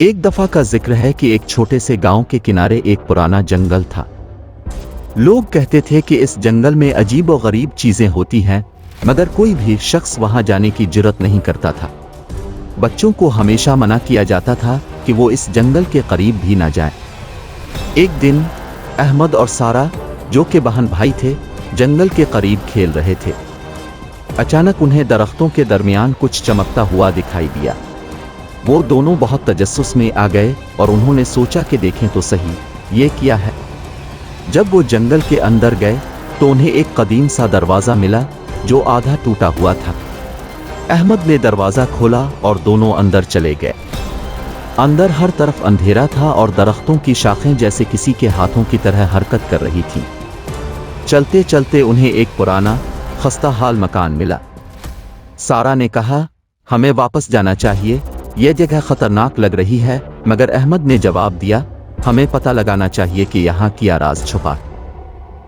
ایک دفعہ کا ذکر ہے کہ ایک چھوٹے سے گاؤں کے کنارے ایک پرانا جنگل تھا۔ لوگ کہتے تھے کہ اس جنگل میں عجیب و غریب چیزیں ہوتی ہیں، مگر کوئی بھی شخص وہاں جانے کی جرات نہیں کرتا تھا۔ بچوں کو ہمیشہ منع کیا جاتا تھا کہ وہ اس جنگل کے قریب بھی نہ جائیں۔ ایک دن احمد اور سارا، جو کہ بہن بھائی تھے، جنگل کے قریب کھیل رہے تھے۔ اچانک انہیں درختوں کے درمیان کچھ چمکتا ہوا دکھائی دیا۔ وہ دونوں بہت تجسس میں آ گئے اور انہوں نے سوچا کہ دیکھیں تو صحیح یہ کیا ہے۔ جب وہ جنگل کے اندر گئے تو انہیں ایک قدیم سا دروازہ ملا جو آدھا ٹوٹا ہوا تھا۔ احمد نے دروازہ کھولا اور دونوں اندر چلے گئے۔ اندر ہر طرف اندھیرا تھا اور درختوں کی شاخیں جیسے کسی کے ہاتھوں کی طرح حرکت کر رہی تھیں۔ چلتے چلتے انہیں ایک پرانا خستہ حال مکان ملا۔ سارا نے کہا، ہمیں واپس جانا چاہیے، یہ جگہ خطرناک لگ رہی ہے، مگر احمد نے جواب دیا، ہمیں پتہ لگانا چاہیے کہ یہاں کیا راز چھپا۔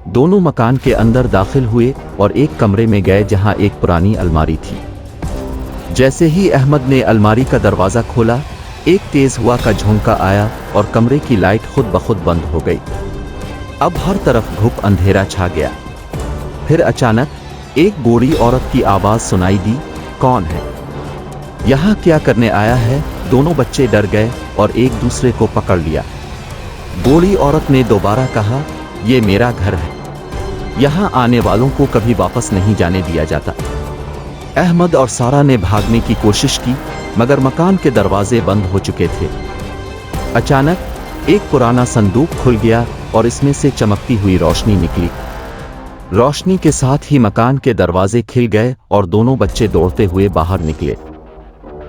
دونوں مکان کے اندر داخل ہوئے اور ایک کمرے میں گئے جہاں ایک پرانی الماری تھی۔ جیسے ہی احمد نے الماری کا دروازہ کھولا، ایک تیز ہوا کا جھونکا آیا اور کمرے کی لائٹ خود بخود بند ہو گئی۔ اب ہر طرف گھپ اندھیرا چھا گیا۔ پھر اچانک ایک بوڑھی عورت کی آواز سنائی دی، کون ہے؟ یہاں کیا کرنے آیا ہے؟ دونوں بچے ڈر گئے اور ایک دوسرے کو پکڑ لیا۔ بوڑھی عورت نے دوبارہ کہا، یہ میرا گھر ہے، یہاں آنے والوں کو کبھی واپس نہیں جانے دیا جاتا۔ احمد اور سارا نے بھاگنے کی کوشش کی، مگر مکان کے دروازے بند ہو چکے تھے۔ اچانک ایک پرانا صندوق کھل گیا اور اس میں سے چمکتی ہوئی روشنی نکلی۔ روشنی کے ساتھ ہی مکان کے دروازے کھل گئے اور دونوں بچے دوڑتے ہوئے باہر نکلے۔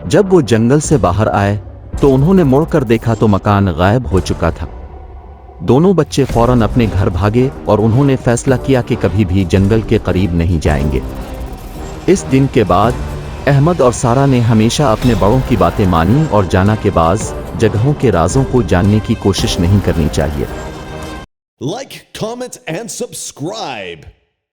جب وہ جنگل سے باہر آئے تو انہوں نے مڑ کر دیکھا تو مکان غائب ہو چکا تھا۔ دونوں بچے فوراً اپنے گھر بھاگے اور انہوں نے فیصلہ کیا کہ کبھی بھی جنگل کے قریب نہیں جائیں گے۔ اس دن کے بعد احمد اور سارا نے ہمیشہ اپنے بڑوں کی باتیں مانی اور جانا کہ بعض جگہوں کے رازوں کو جاننے کی کوشش نہیں کرنی چاہیے۔ Like, comment, and subscribe.